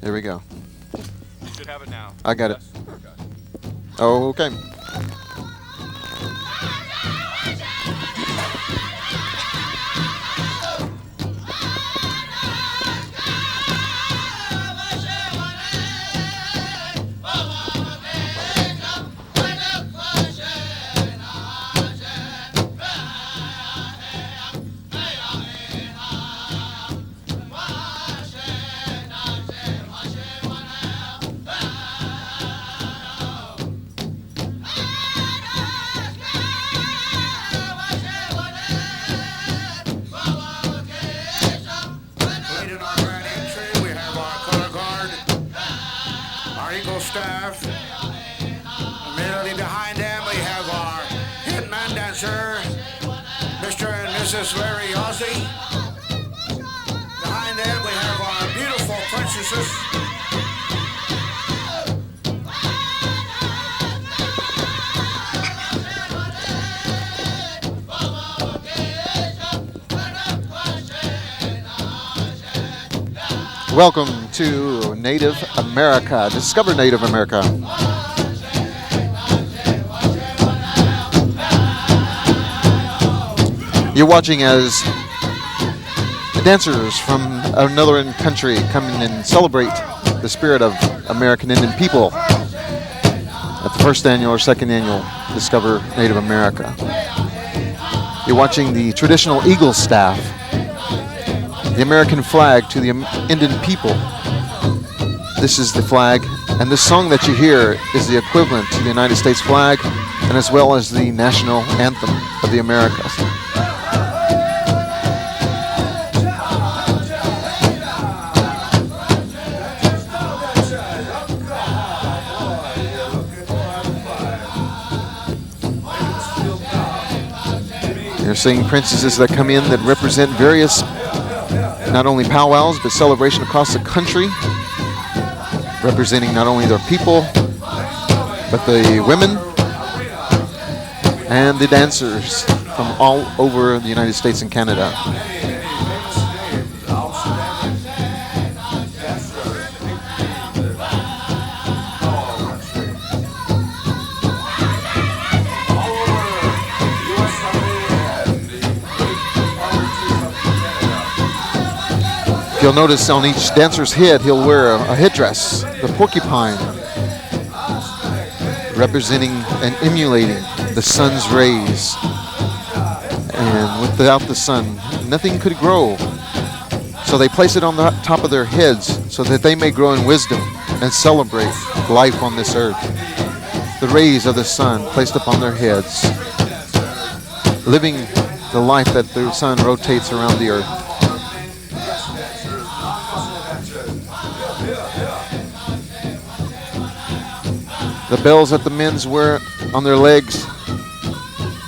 Here we go. You should have it now. I got it. Yes? Okay. Oh, okay. Staff. Immediately behind them we have our hitman dancer, Mr. and Mrs. Larry Ozzie. Behind them we have our beautiful princesses. Welcome to Native America. Discover Native America. You're watching as the dancers from another country come in and celebrate the spirit of American Indian people at the first annual or second annual Discover Native America. You're watching the traditional Eagle staff, the American flag to the Indian people. This is the flag, and the song that you hear is the equivalent to the United States flag, and as well as the national anthem of the Americas. You're seeing princesses that come in that represent various not only powwows, but celebration across the country, representing not only their people, but the women and the dancers from all over the United States and Canada. You'll notice on each dancer's head, he'll wear a headdress, the porcupine, representing and emulating the sun's rays. And without the sun, nothing could grow. So they place it on the top of their heads so that they may grow in wisdom and celebrate life on this earth. The rays of the sun placed upon their heads, living the life that the sun rotates around the earth. The bells that the men's wear on their legs,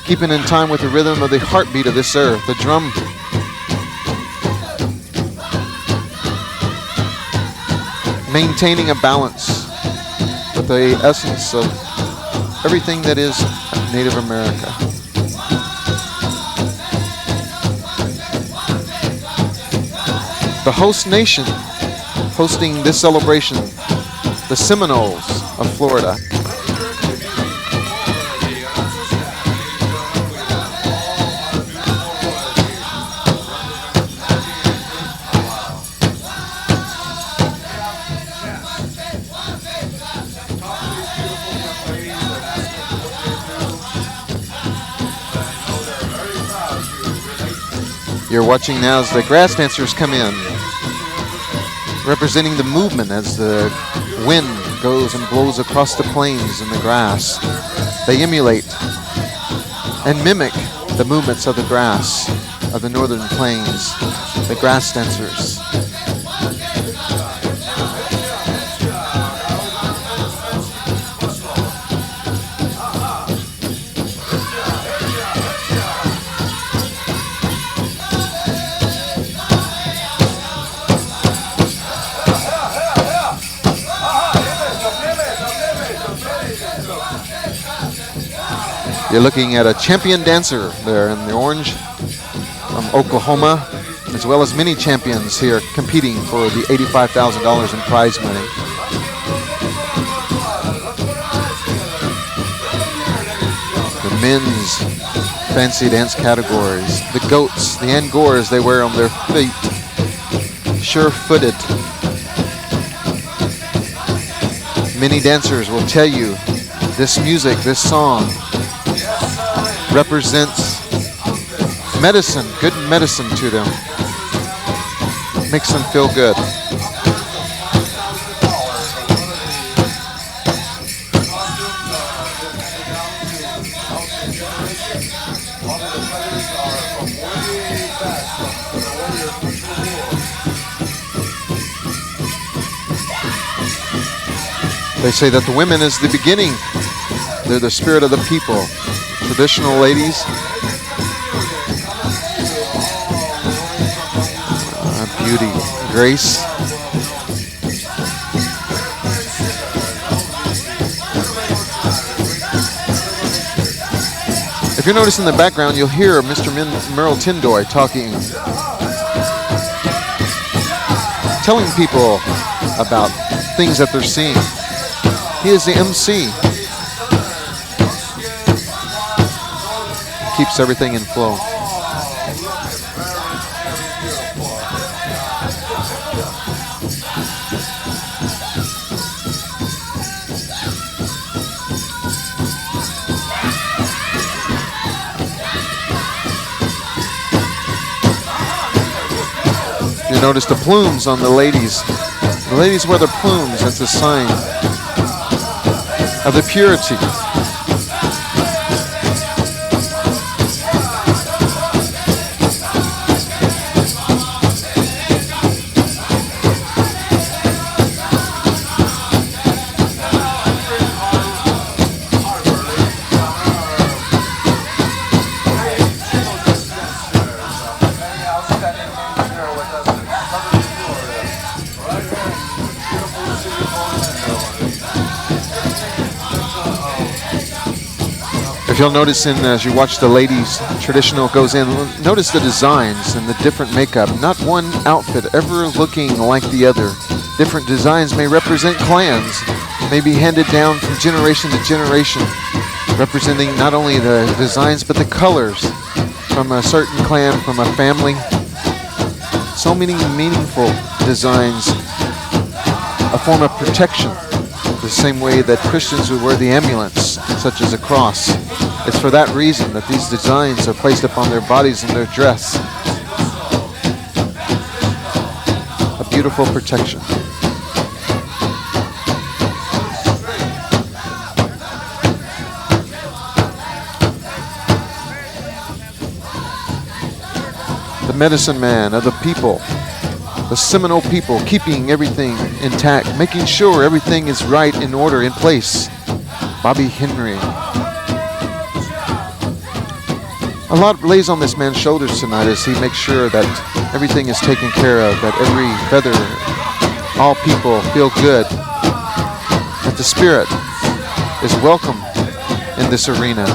keeping in time with the rhythm of the heartbeat of this earth, the drum. Maintaining a balance with the essence of everything that is Native America. The host nation hosting this celebration, the Seminoles of Florida. You're watching now as the grass dancers come in, representing the movement as the wind goes and blows across the plains and the grass. They emulate and mimic the movements of the grass of the northern plains, the grass dancers. You're looking at a champion dancer there in the orange from Oklahoma, as well as many champions here competing for the $85,000 in prize money. The men's fancy dance categories. The goats, the angors they wear on their feet. Sure-footed. Many dancers will tell you this music, this song represents medicine, good medicine to them. Makes them feel good. They say that the women is the beginning. They're the spirit of the people. Traditional ladies. Beauty, grace. If you notice in the background, you'll hear Mr. Merrill Tindoy talking, telling people about things that they're seeing. He is the MC. Keeps everything in flow. You notice the plumes on the ladies. The ladies wear their plumes as a sign of the purity. If you'll notice as you watch the ladies, traditional goes in, notice the designs and the different makeup. Not one outfit ever looking like the other. Different designs may represent clans, may be handed down from generation to generation, representing not only the designs but the colors from a certain clan, from a family. So many meaningful designs, a form of protection, the same way that Christians would wear the amulets, such as a cross. It's for that reason that these designs are placed upon their bodies and their dress. A beautiful protection. The medicine man of the people, the Seminole people, keeping everything intact, making sure everything is right, in order, in place. Bobby Henry. A lot lays on this man's shoulders tonight as he makes sure that everything is taken care of, that every feather, all people feel good, that the spirit is welcome in this arena.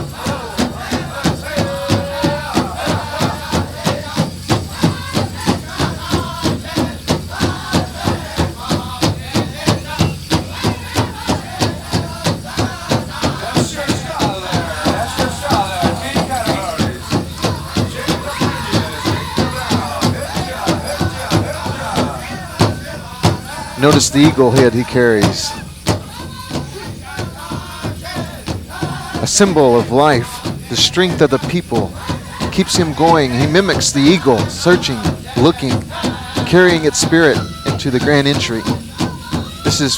Notice the eagle head he carries. A symbol of life, the strength of the people. Keeps him going. He mimics the eagle, searching, looking, carrying its spirit into the grand entry. This is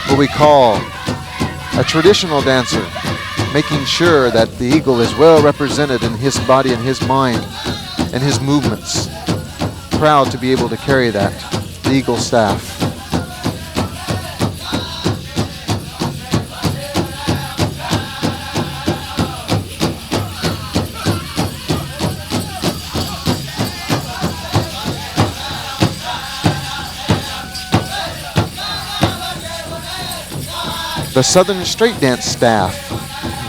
what we call a traditional dancer, making sure that the eagle is well represented in his body and his mind and his movements. Proud to be able to carry that, the eagle staff. The Southern Straight Dance staff,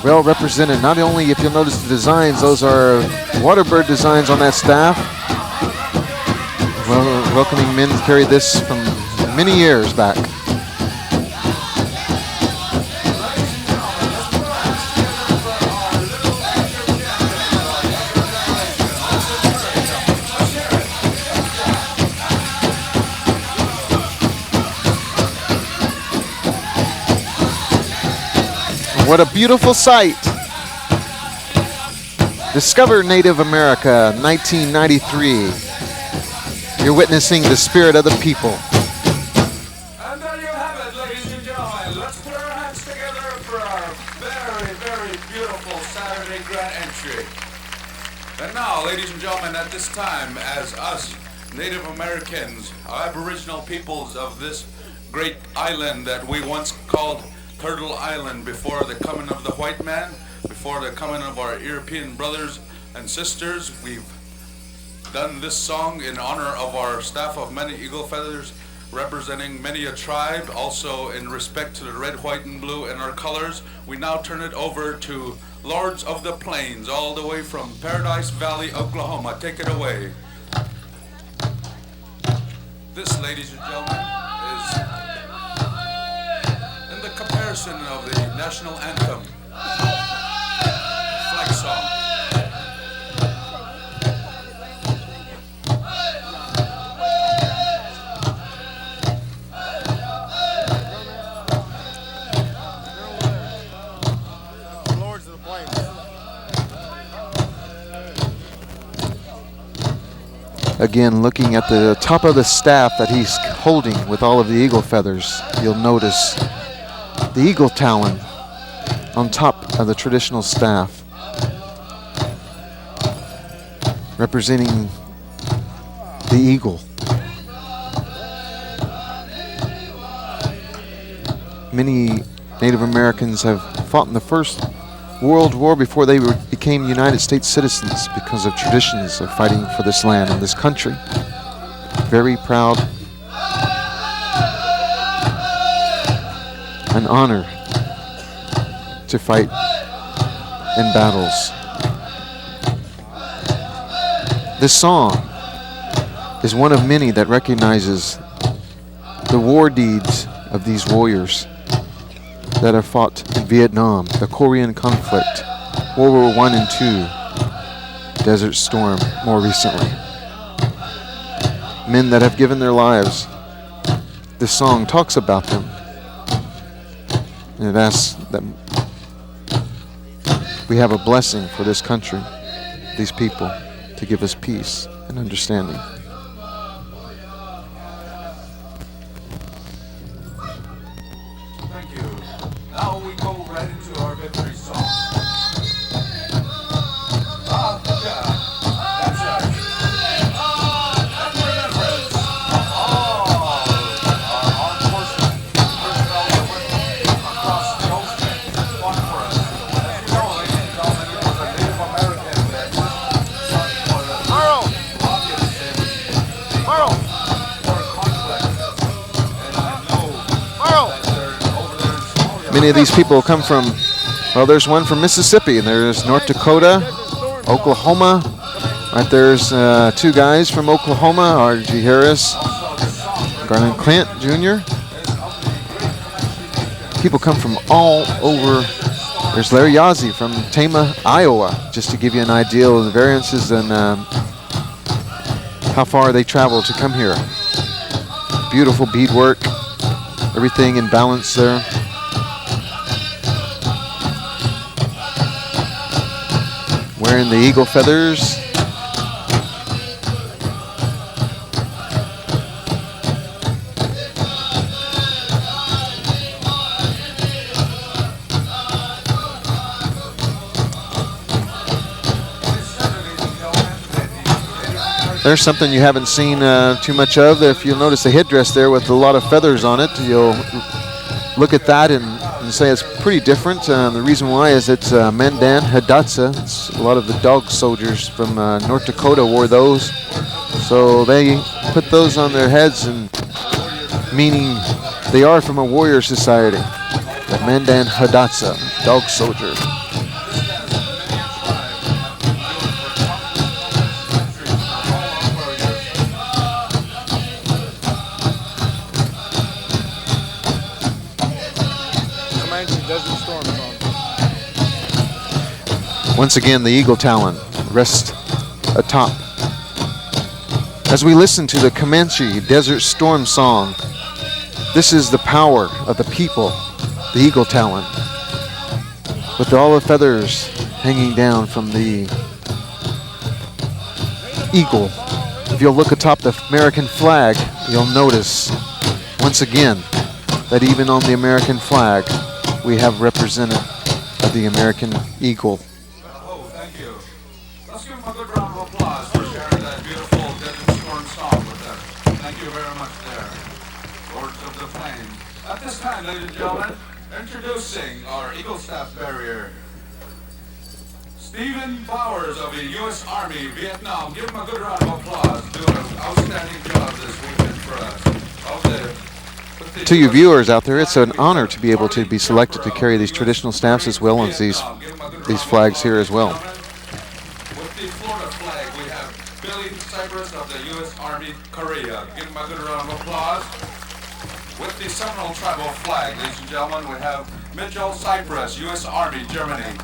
well represented. Not only, if you'll notice the designs, those are waterbird designs on that staff. Welcoming men carried this from many years back. What a beautiful sight. Discover Native America, 1993. You're witnessing the spirit of the people. And there you have it, ladies and gentlemen. Let's put our hands together for our very, very beautiful Saturday Grand Entry. And now, ladies and gentlemen, at this time, as us Native Americans, Aboriginal peoples of this great island that we once called Turtle Island before the coming of the white man, before the coming of our European brothers and sisters, we've done this song in honor of our staff of many eagle feathers, representing many a tribe, also in respect to the red, white, and blue in our colors. We now turn it over to Lords of the Plains, all the way from Paradise Valley, Oklahoma. Take it away. This, ladies and gentlemen, is in the comparison of the national anthem, flag song. Again, looking at the top of the staff that he's holding with all of the eagle feathers, you'll notice the eagle talon on top of the traditional staff, representing the eagle. Many Native Americans have fought in the First World War before they became United States citizens because of traditions of fighting for this land and this country. Very proud. An honor to fight in battles. This song is one of many that recognizes the war deeds of these warriors that have fought in Vietnam, the Korean conflict, World War I and II, Desert Storm more recently. Men that have given their lives. This song talks about them. And it asks that we have a blessing for this country, these people, to give us peace and understanding. Thank you. Now we go right into our victory song. Yeah, that's right. And remembrance of all our armed forces, personnel that went across the ocean and fought for us. As you know, ladies and gentlemen, it was a Native American that fought for the Audience in the war conflict. And I know that they're over there in Seminole. Many of these people come from, well, there's one from Mississippi, and there's North Dakota, Oklahoma. Right there's two guys from Oklahoma, R.G. Harris, Garland Clint Jr. People come from all over. There's Larry Yazzie from Tama, Iowa, just to give you an idea of the variances and how far they travel to come here. Beautiful beadwork, everything in balance there. Wearing the eagle feathers. There's something you haven't seen too much of. If you'll notice the headdress there with a lot of feathers on it, you'll look at that and say it's pretty different. The reason why is it's Mandan Hidatsa. It's a lot of the dog soldiers from North Dakota wore those. So they put those on their heads, and meaning they are from a warrior society. The Mandan Hidatsa, dog soldier. Once again, the eagle talon rests atop. As we listen to the Comanche Desert Storm song, this is the power of the people, the eagle talon, with all the feathers hanging down from the eagle. If you'll look atop the American flag, you'll notice once again that even on the American flag, we have representative of the American eagle. Oh, thank you. Let's give him a good round of applause for sharing that beautiful Desert Storm song with us. Thank you very much there. Lords of the Plains. At this time, ladies and gentlemen, introducing our Eagle Staff Barrier, Stephen Powers of the U.S. Army, Vietnam. Give him a good round of applause. Doing an outstanding job this weekend for us. To you viewers out there, it's an honor to be able to be selected to carry these traditional staffs as well as these flags here as well. With the Florida flag, we have Billy Cypress of the U.S. Army, Korea. Give him a good round of applause. With the Seminole tribal flag, ladies and gentlemen, we have Mitchell Cypress, U.S. Army, Germany.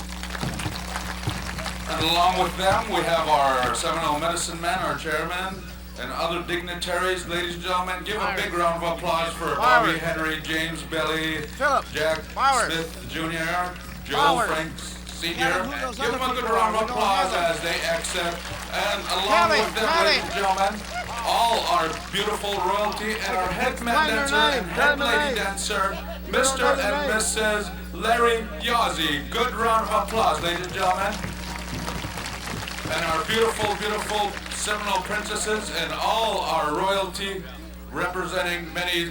And along with them, we have our Seminole medicine man, our chairman, and other dignitaries. Ladies and gentlemen, give a big round of applause for Bobby, Henry, James, Billy, Jack Smith Jr., Joe Franks Sr. Give them a good round of applause as they exit. And along with them, ladies and gentlemen, all our beautiful royalty and our head man dancer and head lady dancer, Mr. and Mrs. Larry Yazzie. Good round of applause, ladies and gentlemen. And our beautiful, beautiful Seminole princesses and all our royalty representing many,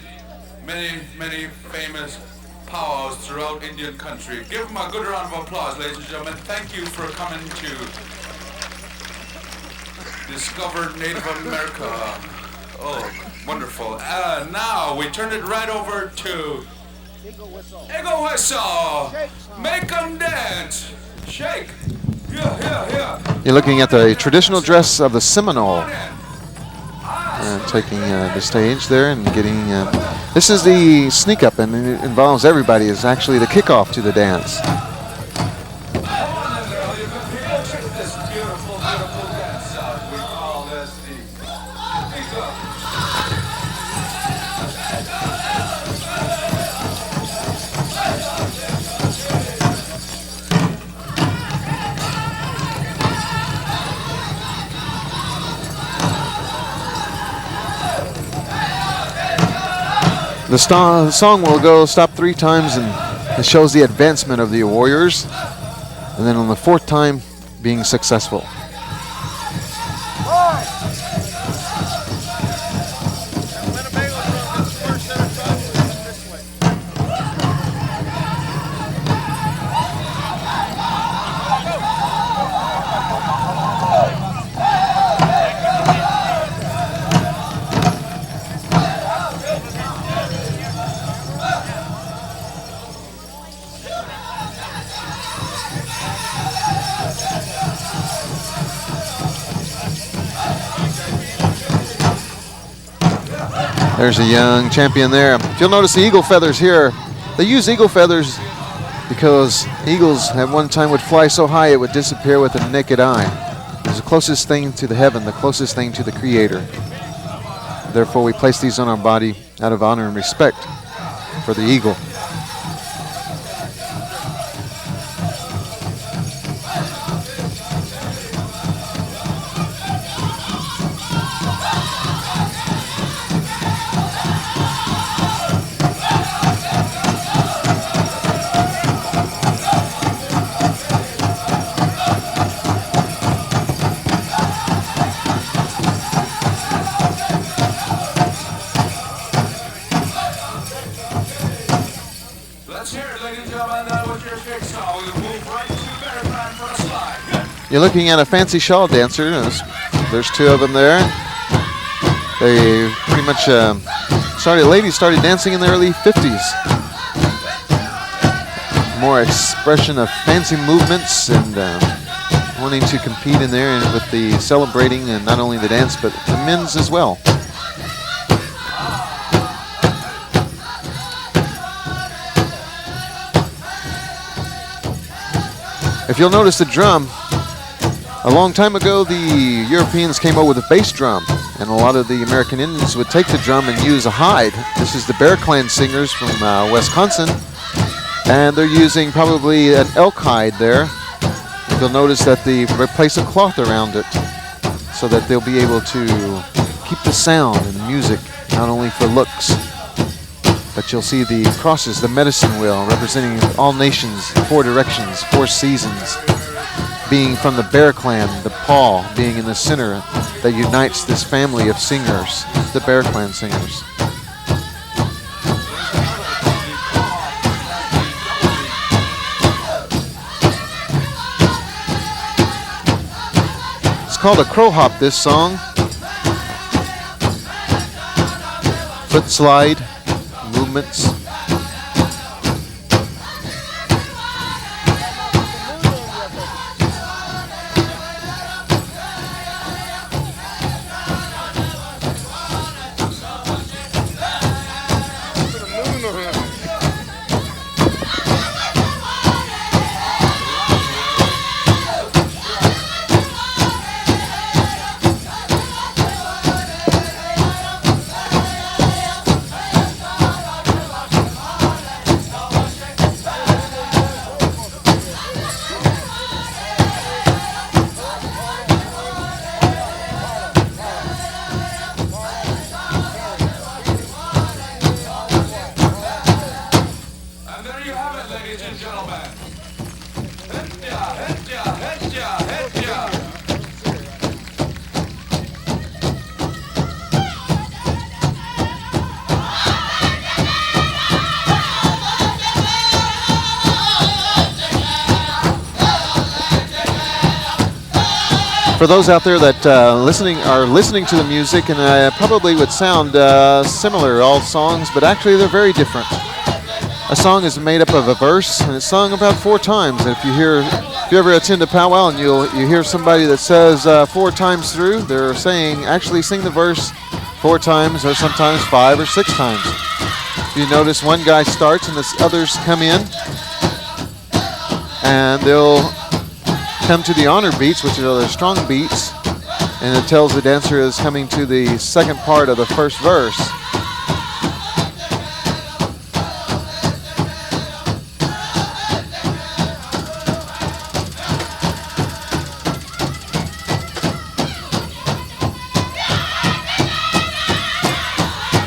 many, many famous powwows throughout Indian country. Give them a good round of applause, ladies and gentlemen. Thank you for coming to discover Native America. Oh, wonderful. Now we turn it right over to Eagle Whistle. Make them dance. Shake. You're looking at the traditional dress of the Seminole. Taking the stage there and getting... this is the sneak up, and it involves everybody. It's actually the kickoff to the dance. The song will go stop 3 times, and it shows the advancement of the warriors, and then on the 4th time being successful. There's a young champion there. If you'll notice the eagle feathers here, they use eagle feathers because eagles at one time would fly so high it would disappear with the naked eye. It's the closest thing to the heaven, the closest thing to the Creator. Therefore, we place these on our body out of honor and respect for the eagle. You're looking at a fancy shawl dancer. There's 2 of them there. They pretty much ladies started dancing in the early 50s. More expression of fancy movements and wanting to compete in there and with the celebrating and not only the dance but the men's as well. If you'll notice the drum, a long time ago the Europeans came up with a bass drum, and a lot of the American Indians would take the drum and use a hide. This is the Bear Clan singers from Wisconsin, and they're using probably an elk hide there. You'll notice that they place a cloth around it so that they'll be able to keep the sound and the music, not only for looks, but you'll see the crosses, the medicine wheel, representing all nations, 4 directions, 4 seasons, being from the Bear Clan, the paw being in the center that unites this family of singers, the Bear Clan singers. It's called a crow hop, this song. Foot slide movements. For those out there that are listening to the music, and probably would sound similar, all songs, but actually they're very different. A song is made up of a verse, and it's sung about 4 times. And if you ever attend a powwow and you hear somebody that says 4 times through, they're saying actually sing the verse 4 times, or sometimes 5 or 6 times. You notice one guy starts and the others come in, and they'll come to the honor beats, which are the strong beats, and it tells the dancer is coming to the second part of the first verse.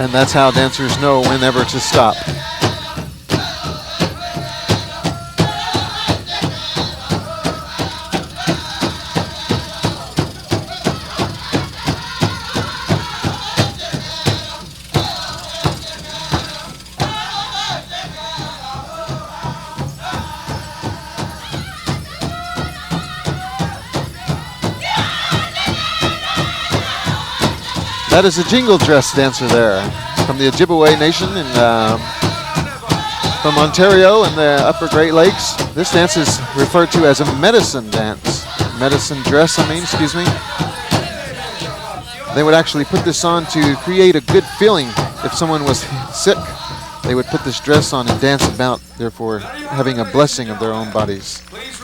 And that's how dancers know whenever to stop. That is a jingle dress dancer there from the Ojibwe Nation and from Ontario and the Upper Great Lakes. This dance is referred to as a medicine dance. Medicine dress, excuse me. They would actually put this on to create a good feeling. If someone was sick, they would put this dress on and dance about, therefore having a blessing of their own bodies.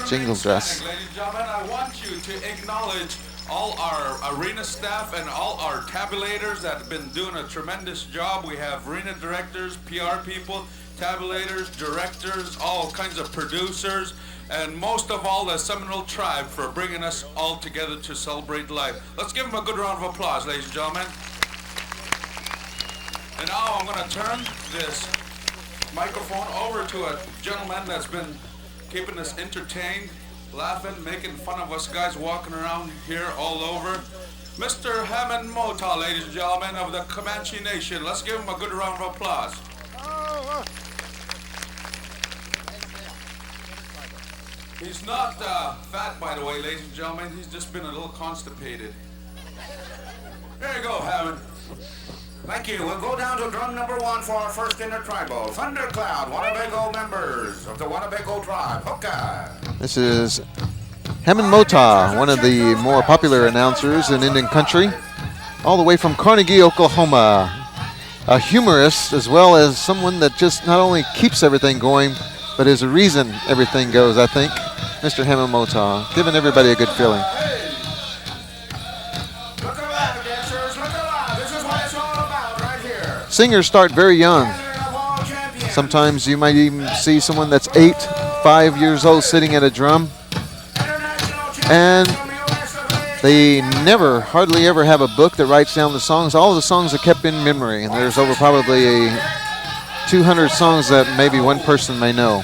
Jingle dress. Ladies and gentlemen, I want you to acknowledge all our arena staff and all our tabulators that have been doing a tremendous job. We have arena directors, PR people, tabulators, directors, all kinds of producers, and most of all the Seminole tribe for bringing us all together to celebrate life. Let's give them a good round of applause, ladies and gentlemen. And now I'm going to turn this microphone over to a gentleman that's been keeping us entertained, laughing, making fun of us guys walking around here all over. Mr. Hammond Mota, ladies and gentlemen, of the Comanche Nation. Let's give him a good round of applause. He's not fat, by the way, ladies and gentlemen. He's just been a little constipated. There you go, Hammond. Thank you. We'll go down to drum number 1 for our first Intertribal. Thundercloud, Winnebago members of the Winnebago tribe. Okay. This is Hammond Mota, one of the more popular announcers in Indian country, all the way from Carnegie, Oklahoma. A humorist, as well as someone that just not only keeps everything going, but is a reason everything goes, I think. Mr. Hamamoto, giving everybody a good feeling. Look alive, dancers, look alive. This is what it's all about right here. Singers start very young. Sometimes you might even see someone that's 8, 5 years old sitting at a drum, and they hardly ever have a book that writes down the songs. All of the songs are kept in memory, and there's over probably 200 songs that maybe one person may know.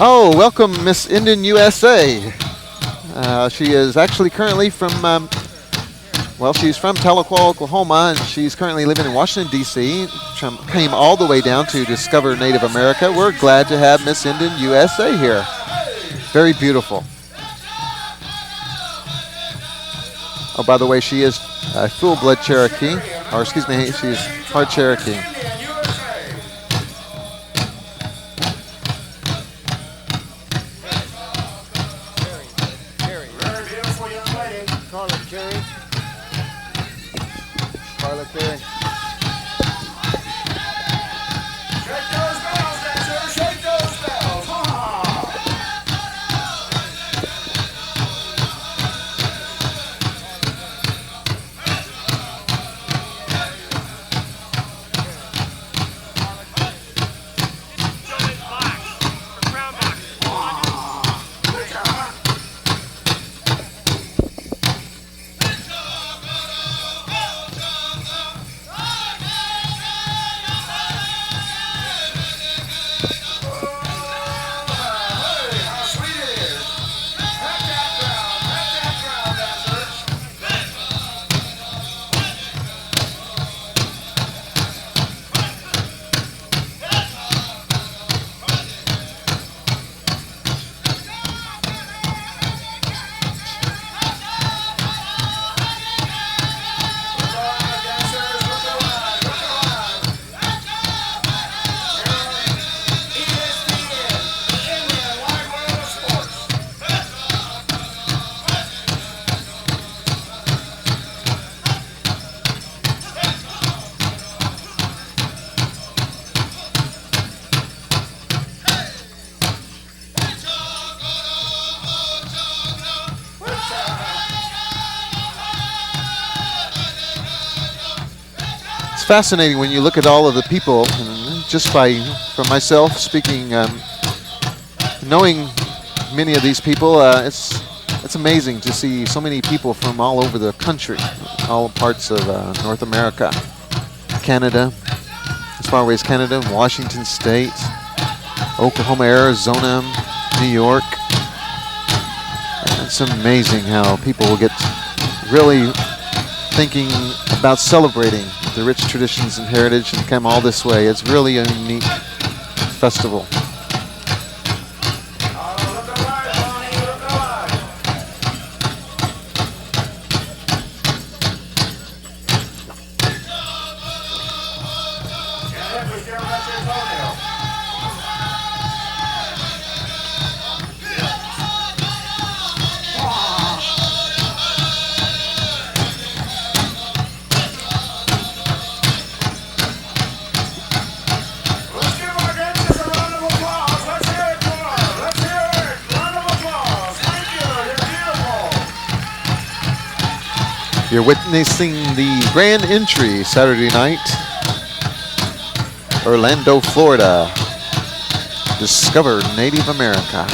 Oh, welcome, Miss Indian USA. She is actually currently from, she's from Tahlequah, Oklahoma, and she's currently living in Washington, D.C. Came all the way down to discover Native America. We're glad to have Miss Indian USA here. Very beautiful. Oh, by the way, she is a full-blood Cherokee, or excuse me, she's part Cherokee. It's fascinating when you look at all of the people, and just from myself speaking, knowing many of these people, it's amazing to see so many people from all over the country, all parts of North America, Canada, as far away as Canada, Washington State, Oklahoma, Arizona, New York. It's amazing how people will get really thinking about celebrating the rich traditions and heritage and come all this way. It's really a unique festival. You're witnessing the grand entry Saturday night, Orlando, Florida. Discover Native America.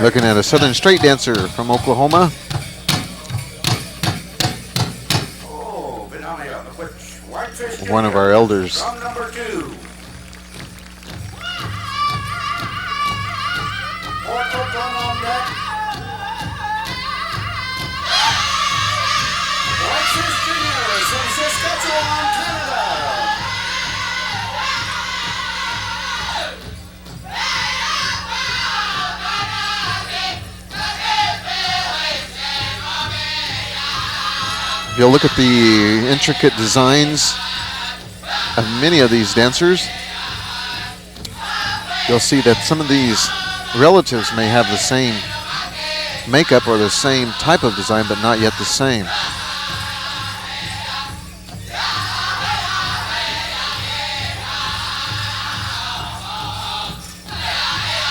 Looking at a Southern straight dancer from Oklahoma. Oh, Vinaya, which Whitefish One of Jrs. our elders. Drum number 2. Fourth drum on deck. Whitefish Jrs. from Saskatchewan, Canada. If you'll look at the intricate designs of many of these dancers, you'll see that some of these relatives may have the same makeup or the same type of design, but not yet the same.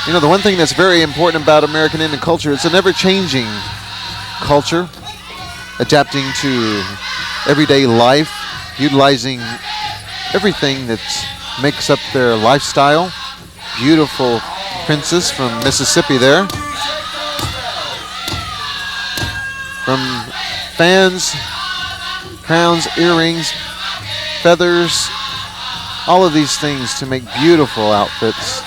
You know, the one thing that's very important about American Indian culture, it's an ever-changing culture, adapting to everyday life, utilizing everything that makes up their lifestyle. Beautiful princess from Mississippi there. From fans, crowns, earrings, feathers, all of these things to make beautiful outfits.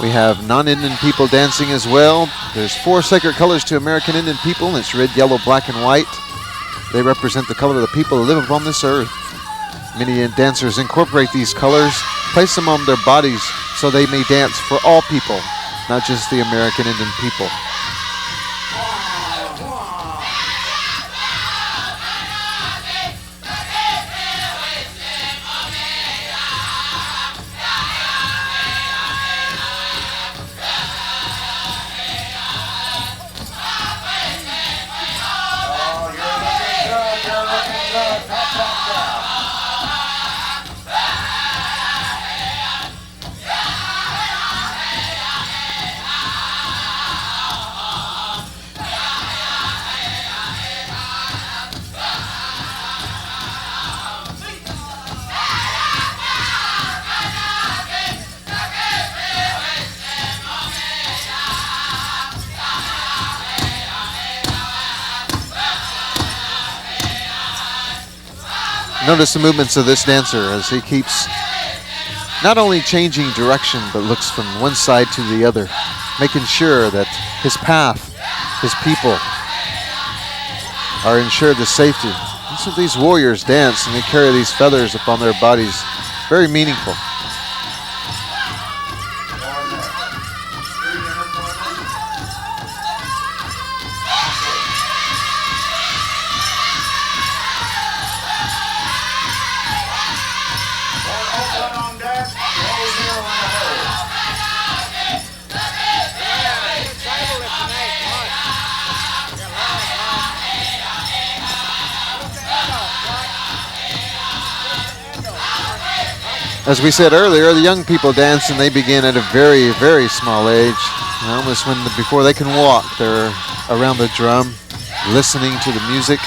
We have non-Indian people dancing as well. There's 4 sacred colors to American Indian people, and it's red, yellow, black, and white. They represent the color of the people who live upon this earth. Many dancers incorporate these colors, place them on their bodies so they may dance for all people, not just the American Indian people. Notice the movements of this dancer as he keeps not only changing direction, but looks from one side to the other, making sure that his path, his people, are ensured the safety. And so these warriors dance and they carry these feathers upon their bodies. Very meaningful. As we said earlier, the young people dance and they begin at a very, very small age. Almost before they can walk, they're around the drum, listening to the music.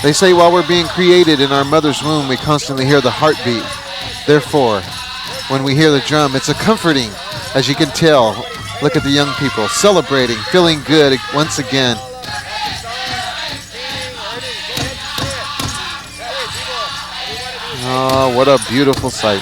They say while we're being created in our mother's womb, we constantly hear the heartbeat. Therefore, when we hear the drum, it's a comforting, as you can tell. Look at the young people celebrating, feeling good once again. Oh, what a beautiful sight.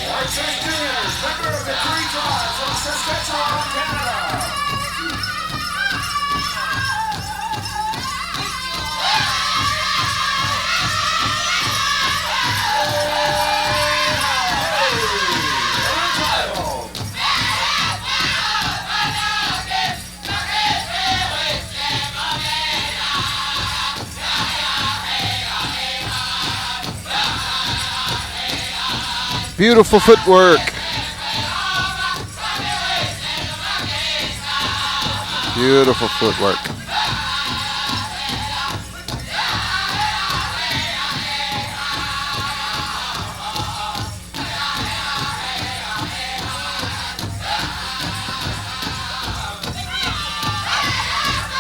Whitefish Jrs, member of the 3 tribes from Saskatchewan, Canada. Beautiful footwork. Beautiful footwork.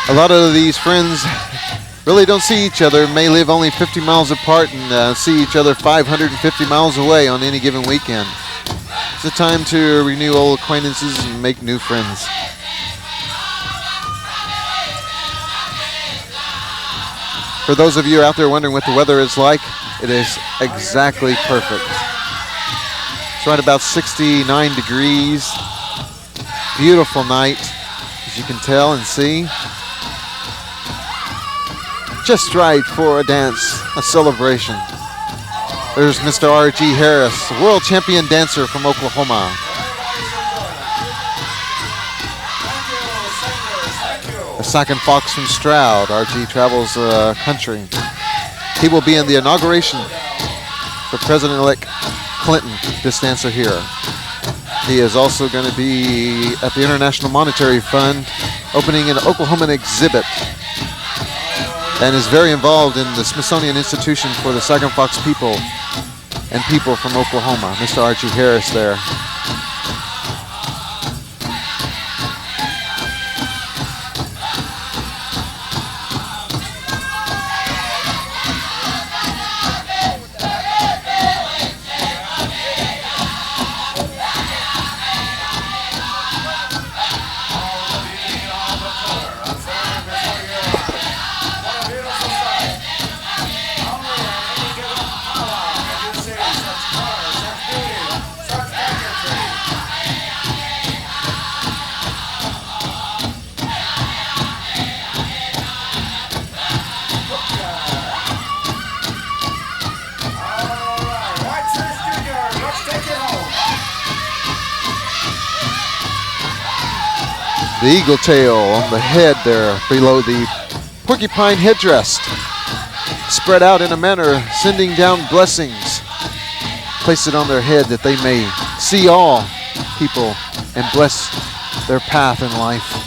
A lot of these friends really don't see each other, may live only 50 miles apart and see each other 550 miles away on any given weekend. It's a time to renew old acquaintances and make new friends. For those of you out there wondering what the weather is like, it is exactly perfect. It's right about 69 degrees. Beautiful night, as you can tell and see. Just right for a dance, a celebration. There's Mr. R.G. Harris, world champion dancer from Oklahoma. A second fox from Stroud. R.G. travels the country. He will be in the inauguration for President-elect Clinton, this dancer here. He is also going to be at the International Monetary Fund, opening an Oklahoman exhibit, and is very involved in the Smithsonian Institution for the Second Fox people and people from Oklahoma. Mr. R.G. Harris there. The eagle tail on the head there below the porcupine headdress, spread out in a manner sending down blessings. Place it on their head that they may see all people and bless their path in life.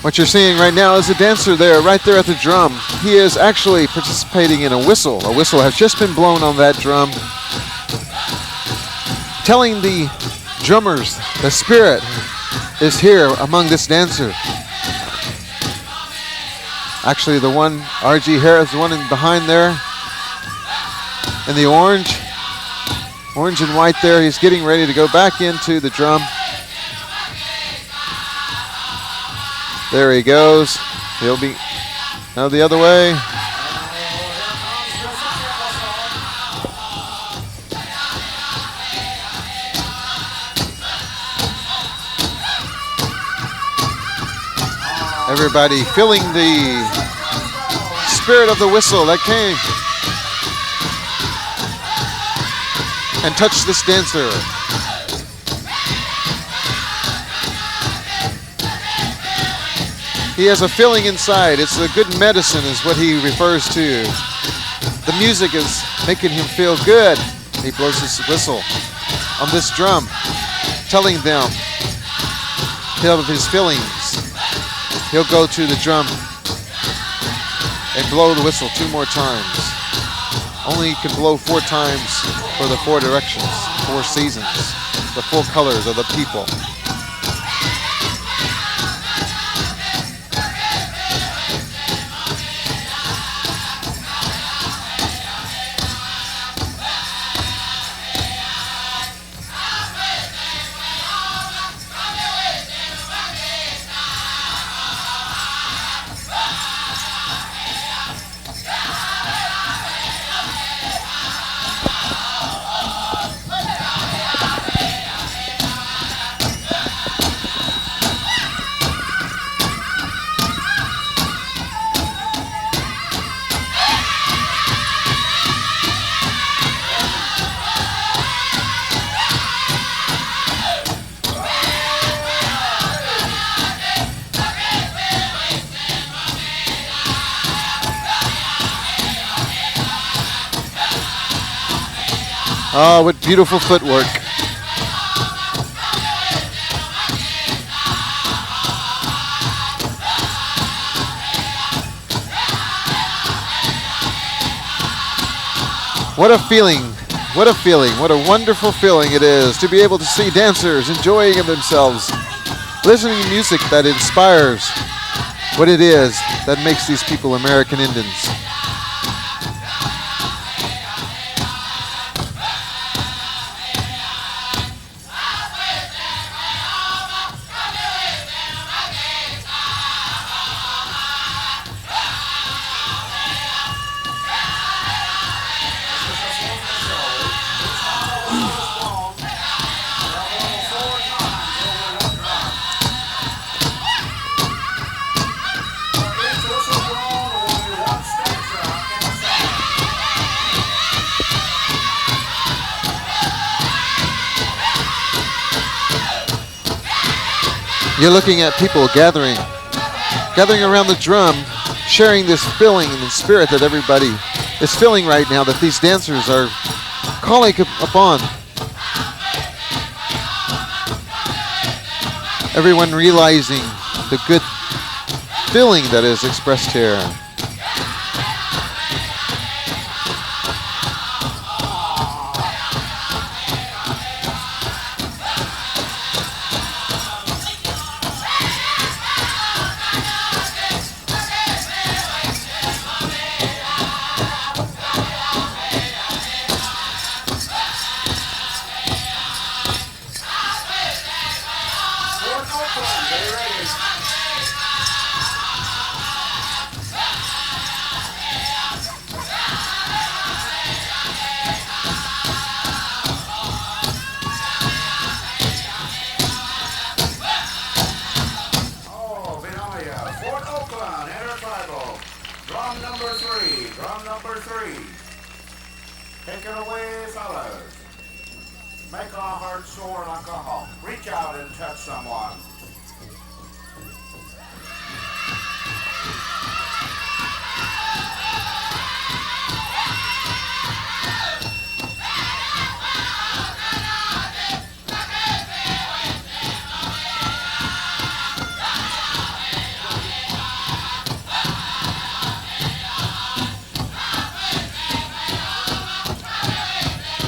What you're seeing right now is a dancer there, right there at the drum. He is actually participating in a whistle. A whistle has just been blown on that drum, telling the drummers the spirit is here among this dancer. Actually, the one, R.G. Harris, the one in behind there, in the orange and white there, he's getting ready to go back into the drum. There he goes. He'll be now the other way. Everybody feeling the spirit of the whistle that came and touched this dancer. He has a feeling inside. It's a good medicine is what he refers to. The music is making him feel good. He blows his whistle on this drum, telling them of his feelings. He'll go to the drum and blow the whistle 2 more times. only can blow 4 times for the 4 directions, 4 seasons, the 4 colors of the people. Oh, what beautiful footwork. What a feeling. What a feeling. What a wonderful feeling it is to be able to see dancers enjoying themselves, listening to music that inspires what it is that makes these people American Indians. You're looking at people gathering around the drum, sharing this feeling and the spirit that everybody is feeling right now, that these dancers are calling upon. Everyone realizing the good feeling that is expressed here. Oakland, Intertribal. Drum number three. Take it away, fellas. Make our hearts soar like a hawk. Reach out and touch someone.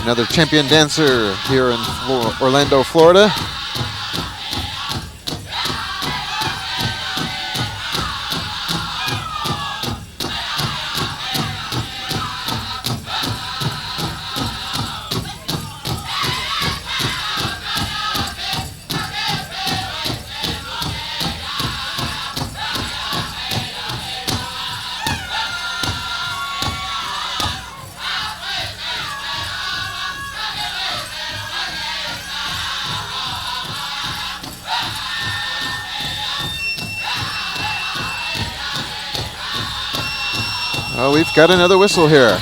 Another champion dancer here in Orlando, Florida. Oh, we've got another whistle here.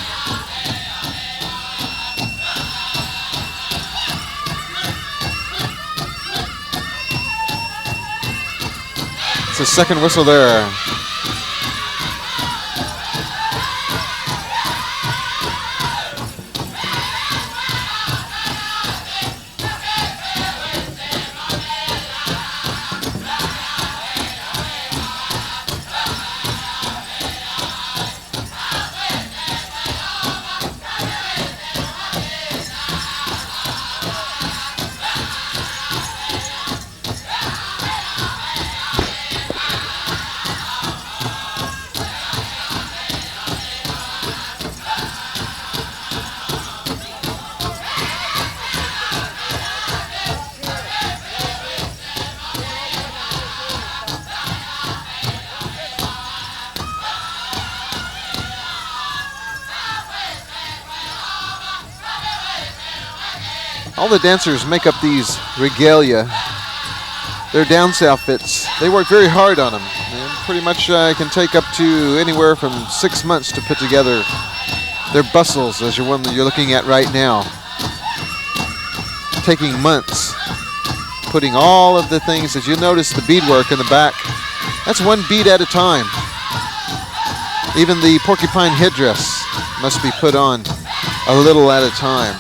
It's the second whistle there. All the dancers make up these regalia. Their dance outfits, they work very hard on them. And pretty much can take up to anywhere from 6 months to put together their bustles, as your one that you're looking at right now. Taking months, putting all of the things that you notice, the beadwork in the back, that's one bead at a time. Even the porcupine headdress must be put on a little at a time,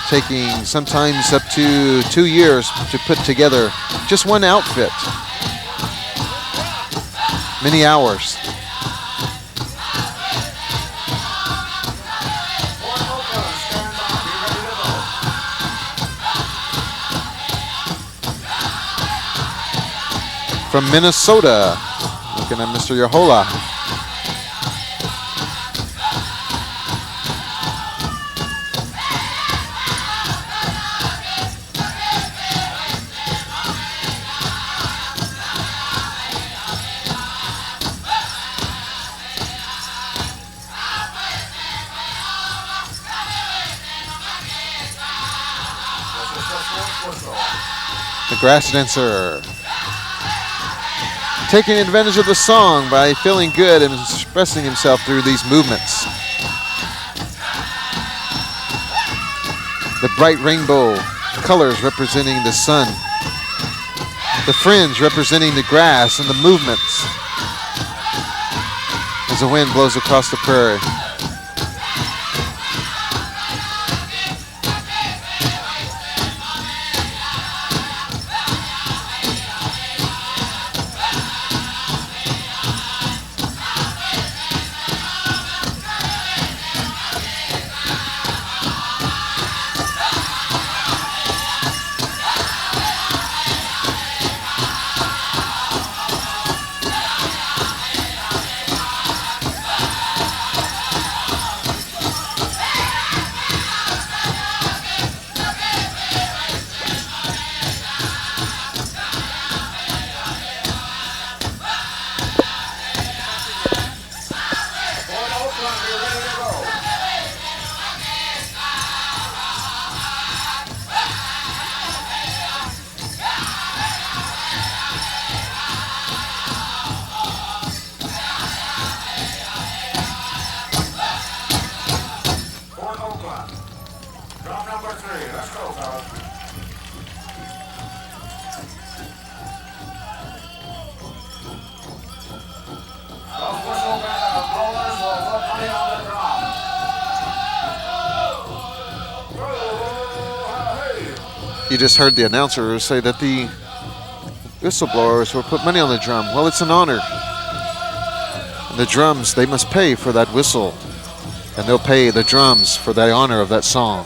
taking sometimes up to 2 years to put together just one outfit. Many hours. From Minnesota, looking at Mr. Yahola. The grass dancer, taking advantage of the song by feeling good and expressing himself through these movements. The bright rainbow colors representing the sun, the fringe representing the grass and the movements as the wind blows across the prairie. You just heard the announcer say that the whistleblowers will put money on the drum. Well, it's an honor. And the drums, they must pay for that whistle. And they'll pay the drums for the honor of that song.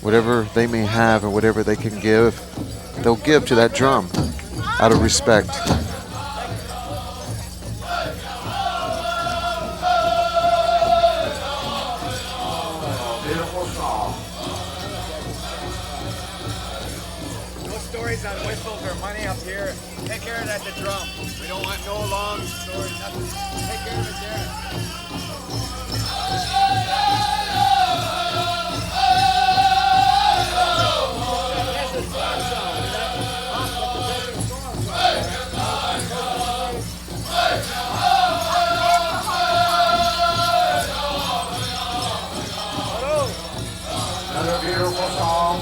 Whatever they may have and whatever they can give, they'll give to that drum out of respect. On whistles or money up here. Take care of that at the drum. We don't want no long stories, nothing. Take care of it there. Another beautiful song.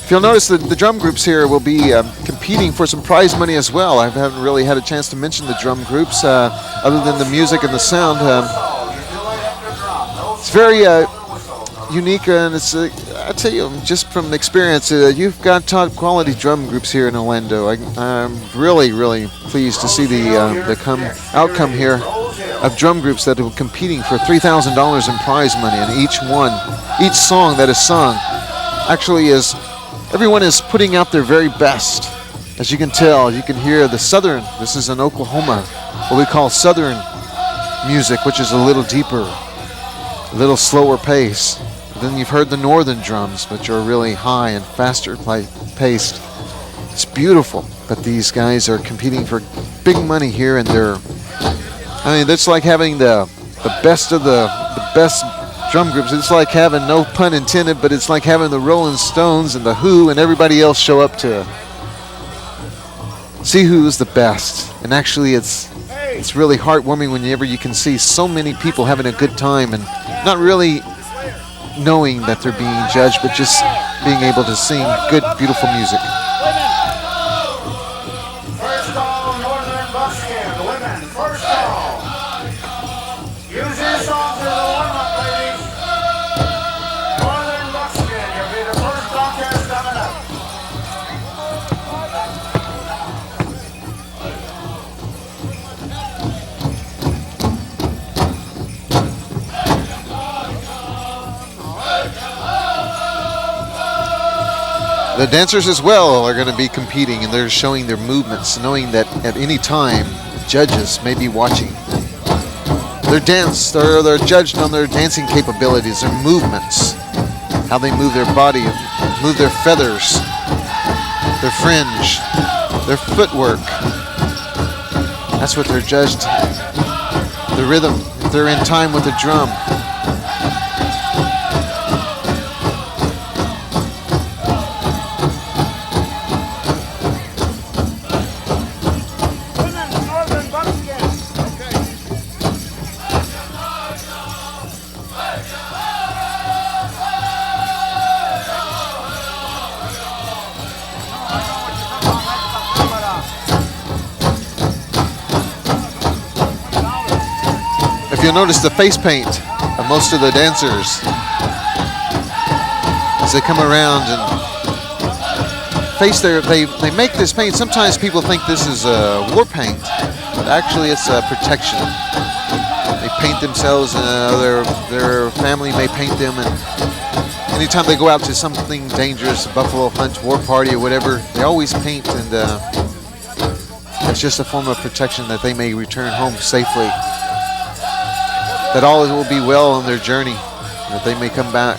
If you'll notice that the drum groups here will be competing for some prize money as well. I haven't really had a chance to mention the drum groups other than the music and the sound. It's very unique, and it's I tell you, just from experience, you've got top quality drum groups here in Orlando. I'm really pleased to see the outcome here of drum groups that are competing for $3,000 in prize money, and each song that is sung actually is. Everyone is putting out their very best. As you can tell, you can hear the southern, this is in Oklahoma, what we call southern music, which is a little deeper, a little slower pace. Then you've heard the northern drums, which are really high and faster paced. It's beautiful, but these guys are competing for big money here, and it's like having the best of the best drum groups. It's like having, no pun intended, but it's like having the Rolling Stones and the Who and everybody else show up to see who's the best. And actually, it's really heartwarming whenever you can see so many people having a good time and not really knowing that they're being judged, but just being able to sing good, beautiful music. First call, Northern Buckskin. Women, first call. Use your songs as a warm-up, ladies. Northern Buckskin, you'll be the first contest coming up. The dancers as well are going to be competing, and they're showing their movements, knowing that at any time judges may be watching. They're judged on their dancing capabilities, their movements, how they move their body, move their feathers, their fringe, their footwork. That's what they're judged. The rhythm, if they're in time with the drum. If you'll notice the face paint of most of the dancers as they come around and face they make this paint. Sometimes people think this is war paint, but actually it's protection. They paint themselves, and their family may paint them, and anytime they go out to something dangerous, a buffalo hunt, war party, or whatever, they always paint, and it's just a form of protection that they may return home safely. That all will be well on their journey, that they may come back.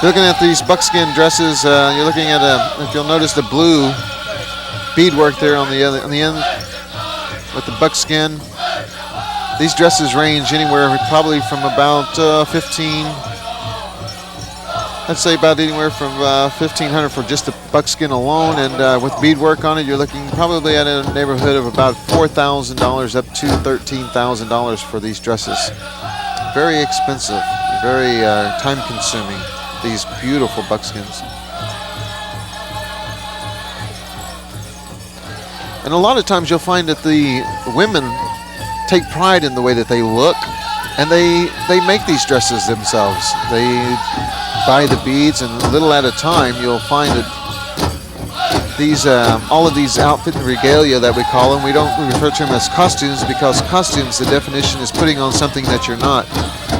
Looking at these buckskin dresses, you're looking at if you'll notice the blue beadwork there on the end with the buckskin. These dresses range anywhere probably from about 15. I'd say about anywhere from $1,500 for just the buckskin alone, and with beadwork on it, you're looking probably at a neighborhood of about $4,000 up to $13,000 for these dresses. Very expensive, very time-consuming. These beautiful buckskins. And a lot of times you'll find that the women take pride in the way that they look, and they make these dresses themselves. They buy the beads, and little at a time you'll find that these all of these outfit and regalia that we call them, we refer to them as costumes, because costumes, the definition is putting on something that you're not.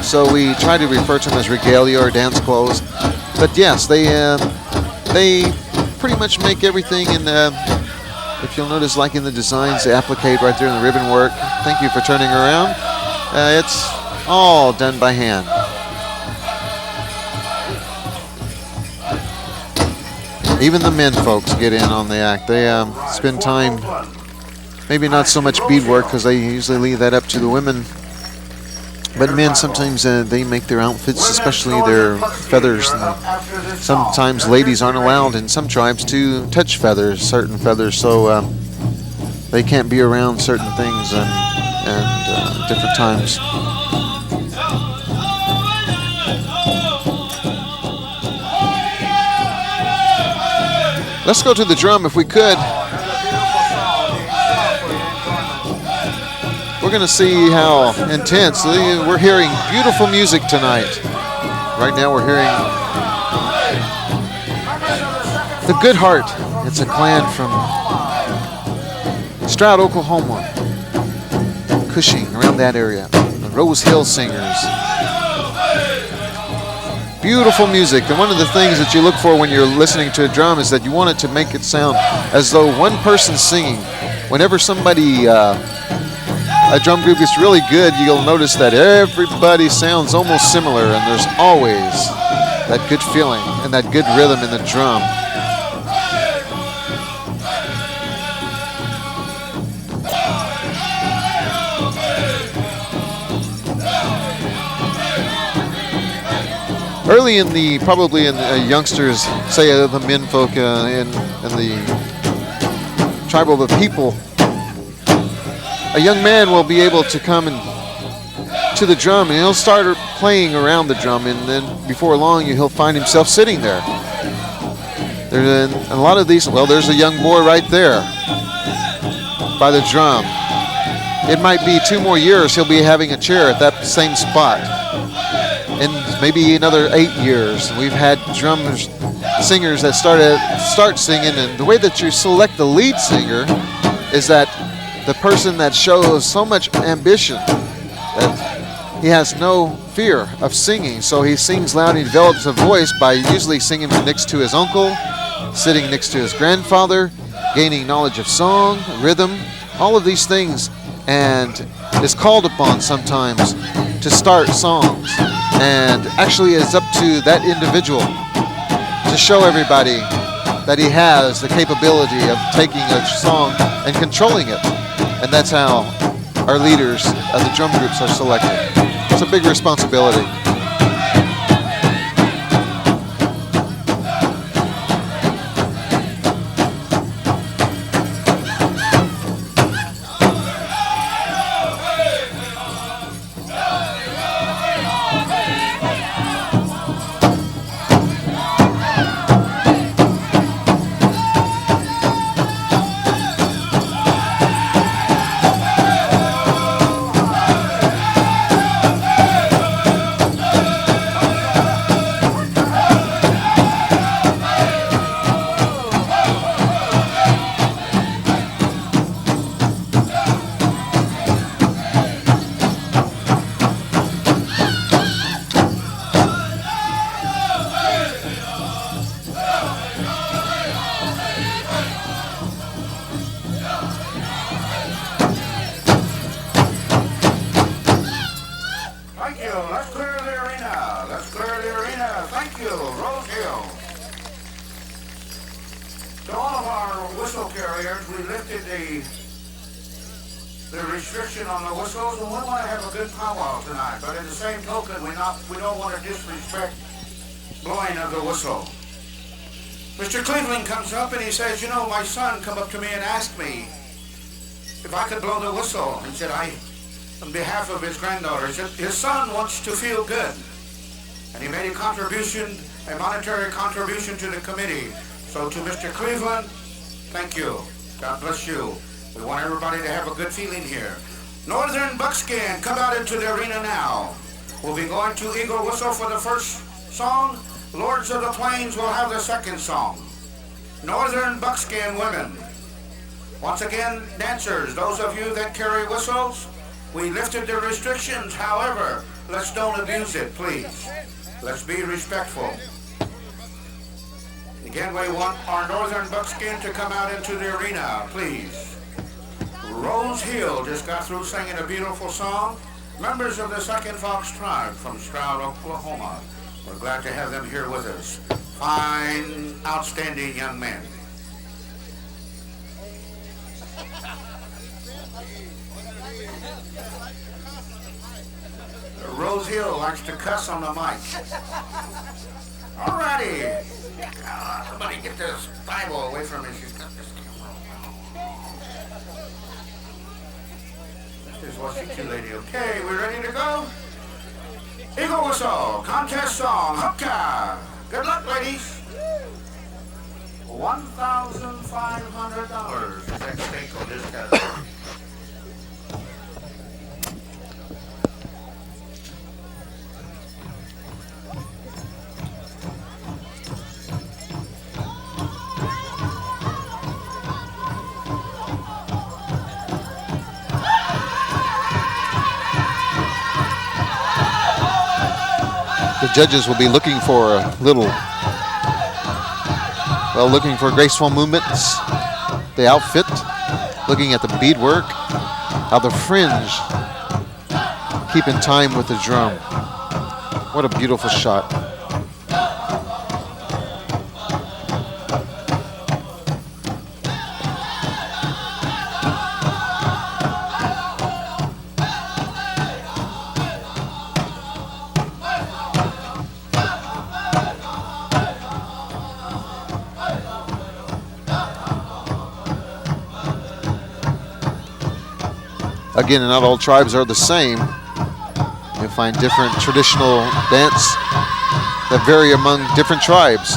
So we try to refer to them as regalia or dance clothes. But yes, they pretty much make everything in if you'll notice, like in the designs, they applique right there in the ribbon work. Thank you for turning around. It's all done by hand. Even the men folks get in on the act. They spend time, maybe not so much beadwork, because they usually leave that up to the women. But men, sometimes they make their outfits, especially their feathers. And sometimes ladies aren't allowed in some tribes to touch feathers, certain feathers, so they can't be around certain things and different times. Let's go to the drum if we could. We're going to see how intense. We're hearing beautiful music tonight. Right now we're hearing the Good Heart. It's a clan from Stroud, Oklahoma. Cushing, around that area. The Rose Hill Singers. Beautiful music. And one of the things that you look for when you're listening to a drum is that you want it to make it sound as though one person's singing. Whenever somebody... a drum group gets really good, you'll notice that everybody sounds almost similar, and there's always that good feeling and that good rhythm in the drum. Early in the, probably in the youngsters, say the men folk and the tribal, the people, a young man will be able to come and to the drum, and he'll start playing around the drum, and then before long he'll find himself sitting there. There's a lot of these. Well, there's a young boy right there by the drum. It might be 2 more years he'll be having a chair at that same spot, and maybe another 8 years. We've had drummers, singers that start singing, and the way that you select the lead singer is that the person that shows so much ambition that he has no fear of singing, so he sings loud. He develops a voice by usually singing next to his uncle, sitting next to his grandfather, gaining knowledge of song, rhythm, all of these things, and is called upon sometimes to start songs. And actually it's up to that individual to show everybody that he has the capability of taking a song and controlling it. And that's how our leaders of the drum groups are selected. It's a big responsibility. the restriction on the whistles, and we want to have a good powwow tonight. But in the same token, we don't want to disrespect blowing of the whistle. Mr. Cleveland comes up and he says, you know, my son come up to me and asked me if I could blow the whistle. He said, on behalf of his granddaughter, he said, his son wants to feel good. And he made a contribution, a monetary contribution to the committee. So to Mr. Cleveland, thank you. God bless you. We want everybody to have a good feeling here. Northern Buckskin, come out into the arena now. We'll be going to Eagle Whistle for the first song. Lords of the Plains will have the second song. Northern Buckskin women. Once again, dancers, those of you that carry whistles, we lifted the restrictions. However, let's don't abuse it, please. Let's be respectful. Again, we want our Northern Buckskin to come out into the arena, please. Rose Hill just got through singing a beautiful song. Members of the Second Fox Tribe from Stroud, Oklahoma. We're glad to have them here with us. Fine, outstanding young men. Rose Hill likes to cuss on the mic. Alrighty. Somebody get this Bible away from me. She's got this camera. This is what she too, lady. Okay, we ready to go? Eagle Whistle, contest song, Hookah. Good luck, ladies. $1,500 is at stake on this category. The judges will be looking for a little, well, looking for graceful movements, the outfit, looking at the beadwork, how the fringe keep in time with the drum. What a beautiful shot. Again, not all tribes are the same. You'll find different traditional dance that vary among different tribes.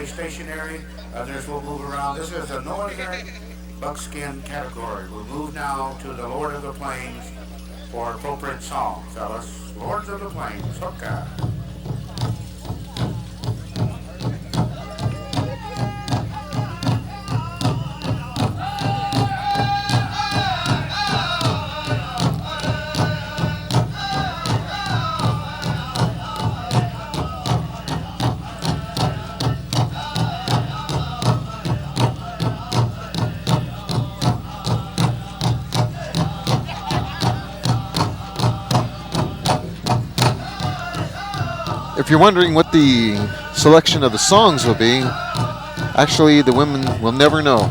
Stationary, others will move around. This is the northern buckskin category. We'll move now to the Lord of the Plains for appropriate song, fellas. Lords of the Plains, hookah. If you're wondering what the selection of the songs will be, actually the women will never know.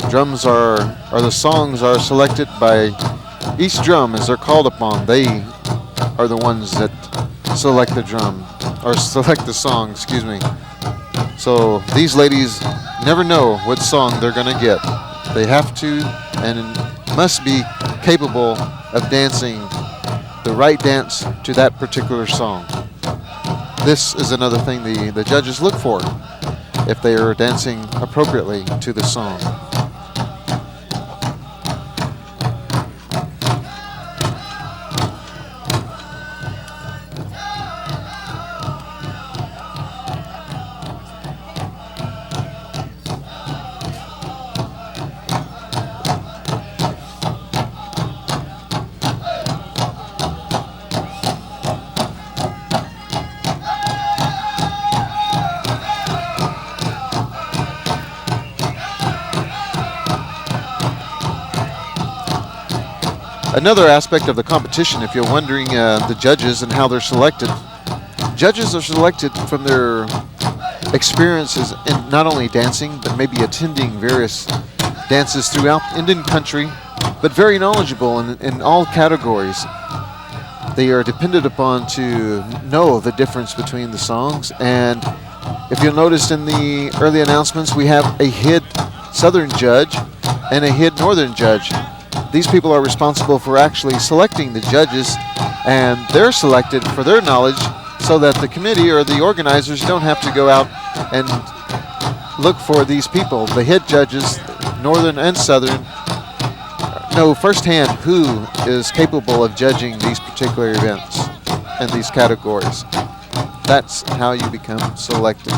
Drums or the songs are selected by each drum as they're called upon. They are the ones that select the drum, or select the song, excuse me. So these ladies never know what song they're gonna get. They have to and must be capable of dancing the right dance to that particular song. This is another thing the judges look for if they are dancing appropriately to the song. Another aspect of the competition, if you're wondering the judges and how they're selected, judges are selected from their experiences in not only dancing, but maybe attending various dances throughout Indian country, but very knowledgeable in all categories. They are depended upon to know the difference between the songs, and if you'll notice in the early announcements, we have a head southern judge and a head northern judge. These people are responsible for actually selecting the judges, and they're selected for their knowledge so that the committee or the organizers don't have to go out and look for these people. The head judges, northern and southern, know firsthand who is capable of judging these particular events and these categories. That's how you become selected.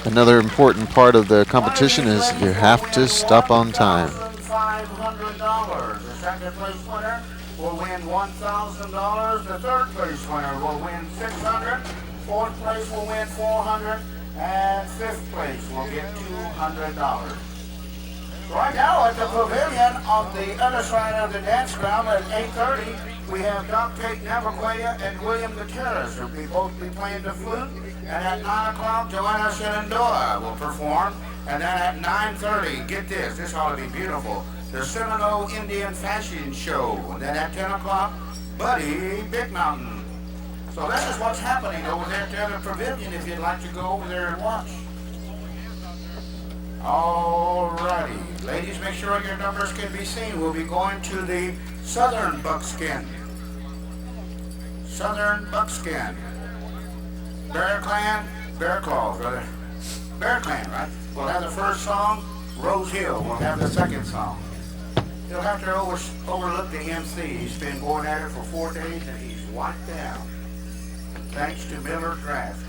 Another important part of the competition is you have to stop on time. $500. The second place winner will win $1,000. The third place winner will win $600. Fourth place will win $400. And fifth place will get $200. Right now at the pavilion on the other side of the dance ground at 8:30, we have Doc Tate Navaquaya and William Gutierrez who will both be playing the flute. And at 9 o'clock, Joanna Shenandoah will perform. And then at 9:30, get this ought to be beautiful, the Seminole Indian Fashion Show. And then at 10 o'clock, Buddy Big Mountain. So this is what's happening over there at the other pavilion if you'd like to go over there and watch. Alrighty. Ladies, make sure your numbers can be seen. We'll be going to the Southern Buckskin. Southern Buckskin. Bear Clan, Bear Claws, brother. Bear Clan, right? We'll have the first song. Rose Hill will have the second song. You'll have to overlook the MC. He's been going at it for 4 days and he's wiped down. Thanks to Miller Draft.